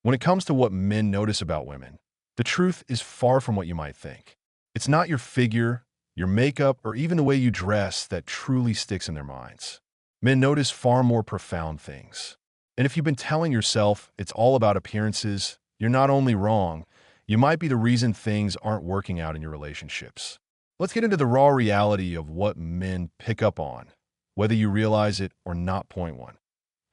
When it comes to what men notice about women, the truth is far from what you might think. It's not your figure, your makeup, or even the way you dress that truly sticks in their minds. Men notice far more profound things. And if you've been telling yourself it's all about appearances, you're not only wrong, you might be the reason things aren't working out in your relationships. Let's get into the raw reality of what men pick up on, whether you realize it or not. Point one.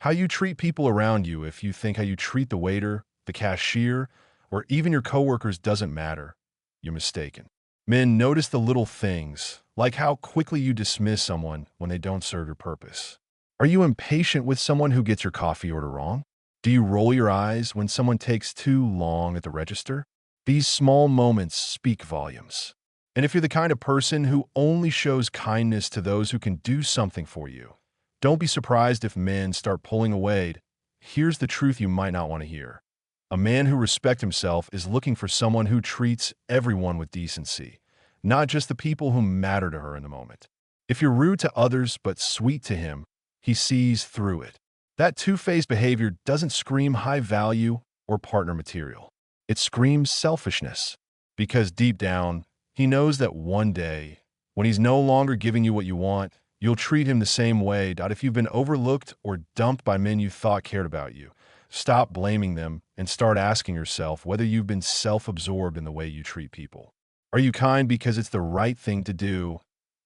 How you treat people around you. If you think how you treat the waiter, the cashier, or even your coworkers doesn't matter, you're mistaken. Men notice the little things, like how quickly you dismiss someone when they don't serve your purpose. Are you impatient with someone who gets your coffee order wrong? Do you roll your eyes when someone takes too long at the register? These small moments speak volumes. And if you're the kind of person who only shows kindness to those who can do something for you, don't be surprised if men start pulling away. Here's the truth you might not want to hear. A man who respects himself is looking for someone who treats everyone with decency, not just the people who matter to her in the moment. If you're rude to others but sweet to him, he sees through it. That two-faced behavior doesn't scream high value or partner material. It screams selfishness, because deep down, he knows that one day, when he's no longer giving you what you want, you'll treat him the same way. If you've been overlooked or dumped by men you thought cared about you, stop blaming them and start asking yourself whether you've been self-absorbed in the way you treat people. Are you kind because it's the right thing to do,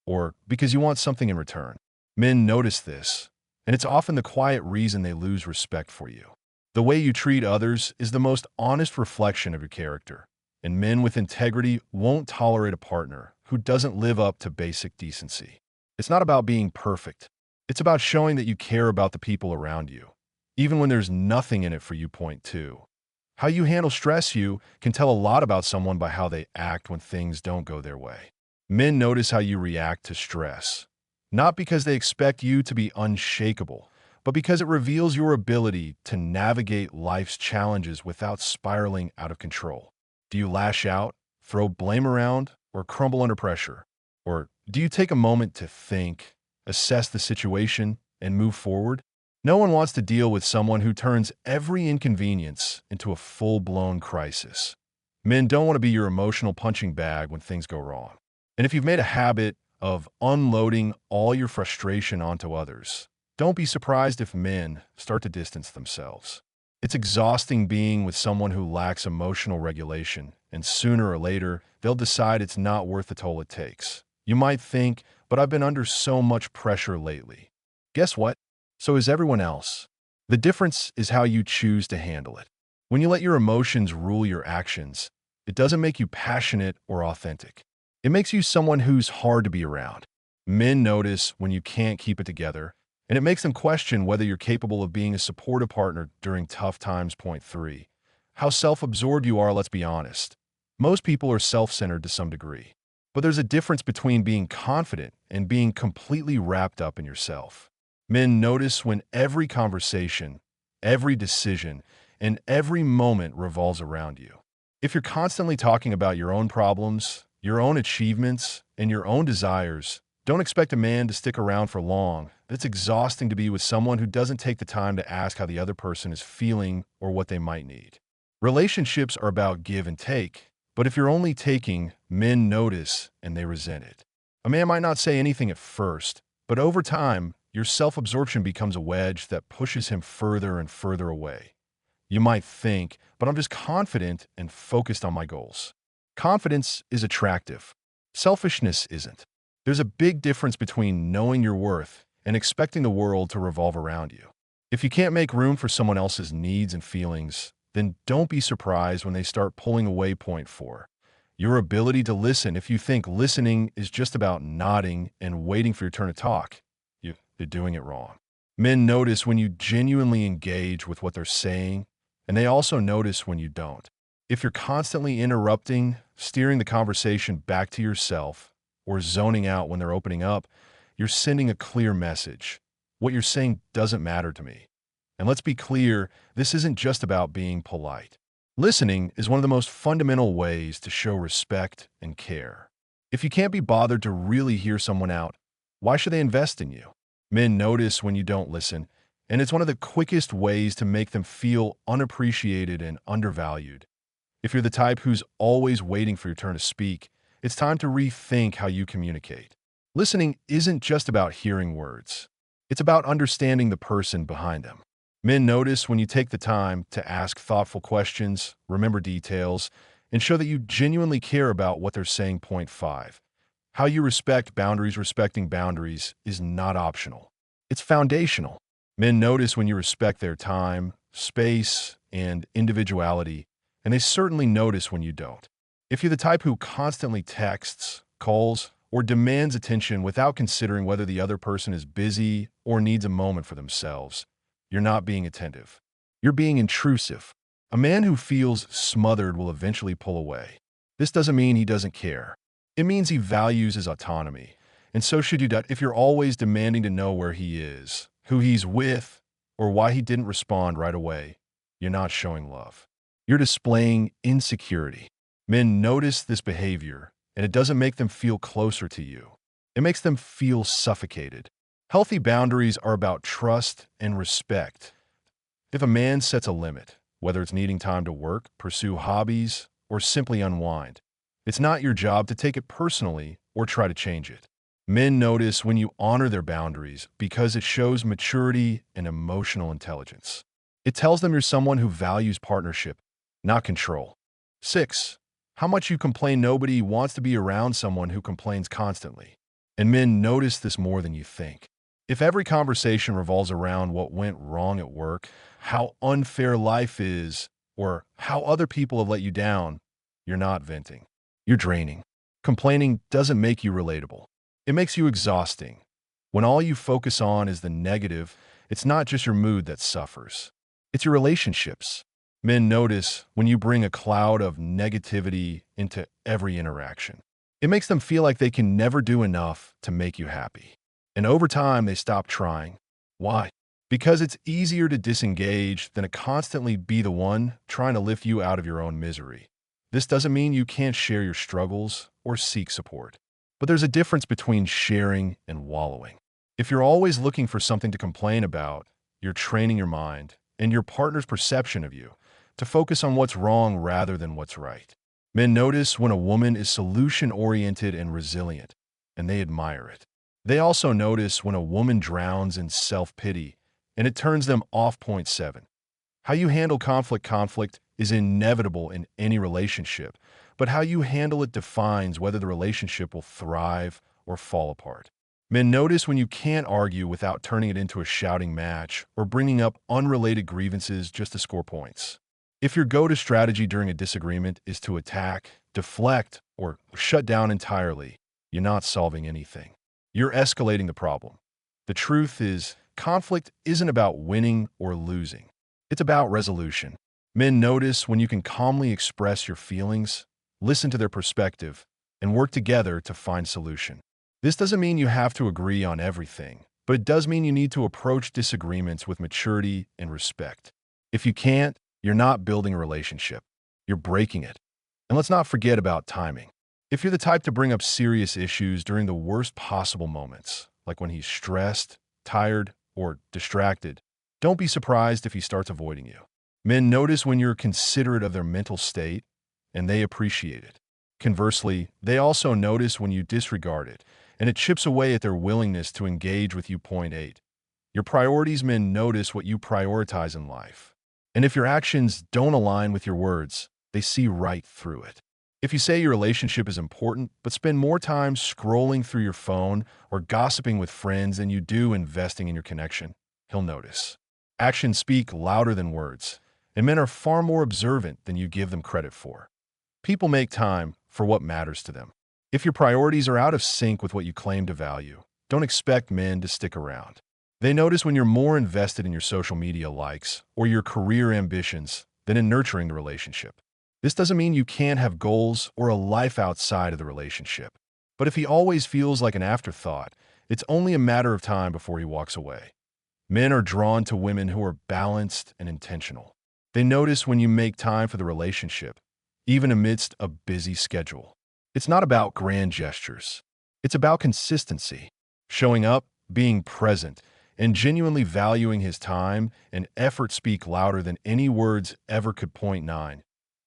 or because you want something in return? Men notice this, and it's often the quiet reason they lose respect for you. The way you treat others is the most honest reflection of your character, and men with integrity won't tolerate a partner who doesn't live up to basic decency. It's not about being perfect. It's about showing that you care about the people around you, even when there's nothing in it for you. Point two. How you handle stress. You can tell a lot about someone by how they act when things don't go their way. Men notice how you react to stress, not because they expect you to be unshakable, but because it reveals your ability to navigate life's challenges without spiraling out of control. Do you lash out, throw blame around, or crumble under pressure? Or do you take a moment to think, assess the situation, and move forward? No one wants to deal with someone who turns every inconvenience into a full-blown crisis. Men don't want to be your emotional punching bag when things go wrong. And if you've made a habit of unloading all your frustration onto others, don't be surprised if men start to distance themselves. It's exhausting being with someone who lacks emotional regulation, and sooner or later, they'll decide it's not worth the toll it takes. You might think, but I've been under so much pressure lately. Guess what? So is everyone else. The difference is how you choose to handle it. When you let your emotions rule your actions, it doesn't make you passionate or authentic. It makes you someone who's hard to be around. Men notice when you can't keep it together, and it makes them question whether you're capable of being a supportive partner during tough times. Point three. How self-absorbed you are. Let's be honest. Most people are self-centered to some degree. But there's a difference between being confident and being completely wrapped up in yourself. Men notice when every conversation, every decision, and every moment revolves around you. If you're constantly talking about your own problems, your own achievements, and your own desires, don't expect a man to stick around for long. It's exhausting to be with someone who doesn't take the time to ask how the other person is feeling or what they might need. Relationships are about give and take, but if you're only taking, men notice and they resent it. A man might not say anything at first, but over time, your self-absorption becomes a wedge that pushes him further and further away. You might think, but I'm just confident and focused on my goals. Confidence is attractive. Selfishness isn't. There's a big difference between knowing your worth and expecting the world to revolve around you. If you can't make room for someone else's needs and feelings, then don't be surprised when they start pulling away. Point four. Your ability to listen. If you think listening is just about nodding and waiting for your turn to talk, you're doing it wrong. Men notice when you genuinely engage with what they're saying, and they also notice when you don't. If you're constantly interrupting, steering the conversation back to yourself, or zoning out when they're opening up, you're sending a clear message. What you're saying doesn't matter to me. And let's be clear, this isn't just about being polite. Listening is one of the most fundamental ways to show respect and care. If you can't be bothered to really hear someone out, why should they invest in you? Men notice when you don't listen, And it's one of the quickest ways to make them feel unappreciated and undervalued. If you're the type who's always waiting for your turn to speak, it's time to rethink how you communicate. Listening isn't just about hearing words. It's about understanding the person behind them. Men notice when you take the time to ask thoughtful questions, remember details, and show that you genuinely care about what they're saying. Point 5. How you respect boundaries. Respecting boundaries is not optional. It's foundational. Men notice when you respect their time, space, and individuality, and they certainly notice when you don't. If you're the type who constantly texts, calls, or demands attention without considering whether the other person is busy or needs a moment for themselves, you're not being attentive. You're being intrusive. A man who feels smothered will eventually pull away. This doesn't mean he doesn't care. It means he values his autonomy. And so should you. If you're always demanding to know where he is, who he's with, or why he didn't respond right away, you're not showing love. You're displaying insecurity. Men notice this behavior, and it doesn't make them feel closer to you. It makes them feel suffocated. Healthy boundaries are about trust and respect. If a man sets a limit, whether it's needing time to work, pursue hobbies, or simply unwind, it's not your job to take it personally or try to change it. Men notice when you honor their boundaries because it shows maturity and emotional intelligence. It tells them you're someone who values partnership, not control. 6. How much you complain. Nobody wants to be around someone who complains constantly. And men notice this more than you think. If every conversation revolves around what went wrong at work, how unfair life is, or how other people have let you down, you're not venting. You're draining. Complaining doesn't make you relatable. It makes you exhausting. When all you focus on is the negative, it's not just your mood that suffers. It's your relationships. Men notice when you bring a cloud of negativity into every interaction. It makes them feel like they can never do enough to make you happy. And over time, they stop trying. Why? Because it's easier to disengage than to constantly be the one trying to lift you out of your own misery. This doesn't mean you can't share your struggles or seek support. But there's a difference between sharing and wallowing. If you're always looking for something to complain about, you're training your mind and your partner's perception of you to focus on what's wrong rather than what's right. Men notice when a woman is solution-oriented and resilient, and they admire it. They also notice when a woman drowns in self-pity, and it turns them off. Point 7. How you handle conflict. Conflict is inevitable in any relationship, but how you handle it defines whether the relationship will thrive or fall apart. Men notice when you can't argue without turning it into a shouting match or bringing up unrelated grievances just to score points. If your go-to strategy during a disagreement is to attack, deflect, or shut down entirely, you're not solving anything. You're escalating the problem. The truth is, conflict isn't about winning or losing. It's about resolution. Men notice when you can calmly express your feelings, listen to their perspective, and work together to find solution. This doesn't mean you have to agree on everything, but it does mean you need to approach disagreements with maturity and respect. If you can't, you're not building a relationship. You're breaking it. And let's not forget about timing. If you're the type to bring up serious issues during the worst possible moments, like when he's stressed, tired, or distracted, don't be surprised if he starts avoiding you. Men notice when you're considerate of their mental state, and they appreciate it. Conversely, they also notice when you disregard it, and it chips away at their willingness to engage with you. Point 8. Your priorities. Men notice what you prioritize in life. And if your actions don't align with your words, they see right through it. If you say your relationship is important, but spend more time scrolling through your phone or gossiping with friends than you do investing in your connection, he'll notice. Actions speak louder than words, and men are far more observant than you give them credit for. People make time for what matters to them. If your priorities are out of sync with what you claim to value, don't expect men to stick around. They notice when you're more invested in your social media likes or your career ambitions than in nurturing the relationship. This doesn't mean you can't have goals or a life outside of the relationship. But if he always feels like an afterthought, it's only a matter of time before he walks away. Men are drawn to women who are balanced and intentional. They notice when you make time for the relationship, even amidst a busy schedule. It's not about grand gestures. It's about consistency, showing up, being present, and genuinely valuing his time and effort speak louder than any words ever could. Point 9.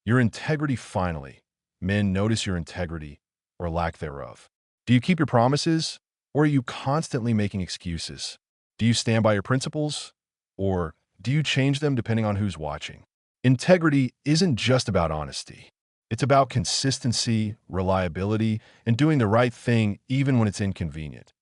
Your integrity. Finally, men notice your integrity or lack thereof. Do you keep your promises, or are you constantly making excuses? Do you stand by your principles, or do you change them depending on who's watching? Integrity isn't just about honesty. It's about consistency, reliability, and doing the right thing even when it's inconvenient.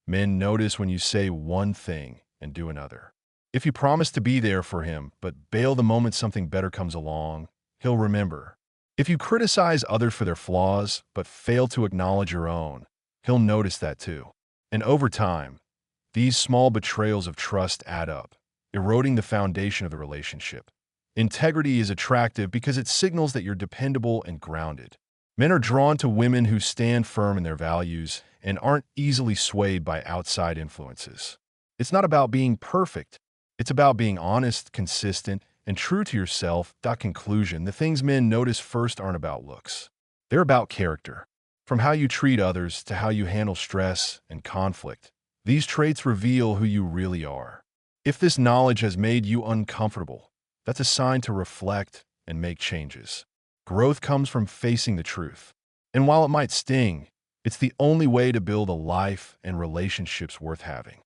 Men notice when you say one thing and do another. If you promise to be there for him but bail the moment something better comes along, he'll remember. If you criticize others for their flaws but fail to acknowledge your own, he'll notice that too. And over time, these small betrayals of trust add up, eroding the foundation of the relationship. Integrity is attractive because it signals that you're dependable and grounded. Men are drawn to women who stand firm in their values and aren't easily swayed by outside influences. It's not about being perfect. It's about being honest, consistent, and true to yourself. Conclusion: the things men notice first aren't about looks. They're about character. From how you treat others to how you handle stress and conflict, these traits reveal who you really are. If this knowledge has made you uncomfortable, that's a sign to reflect and make changes. Growth comes from facing the truth. And while it might sting, it's the only way to build a life and relationships worth having.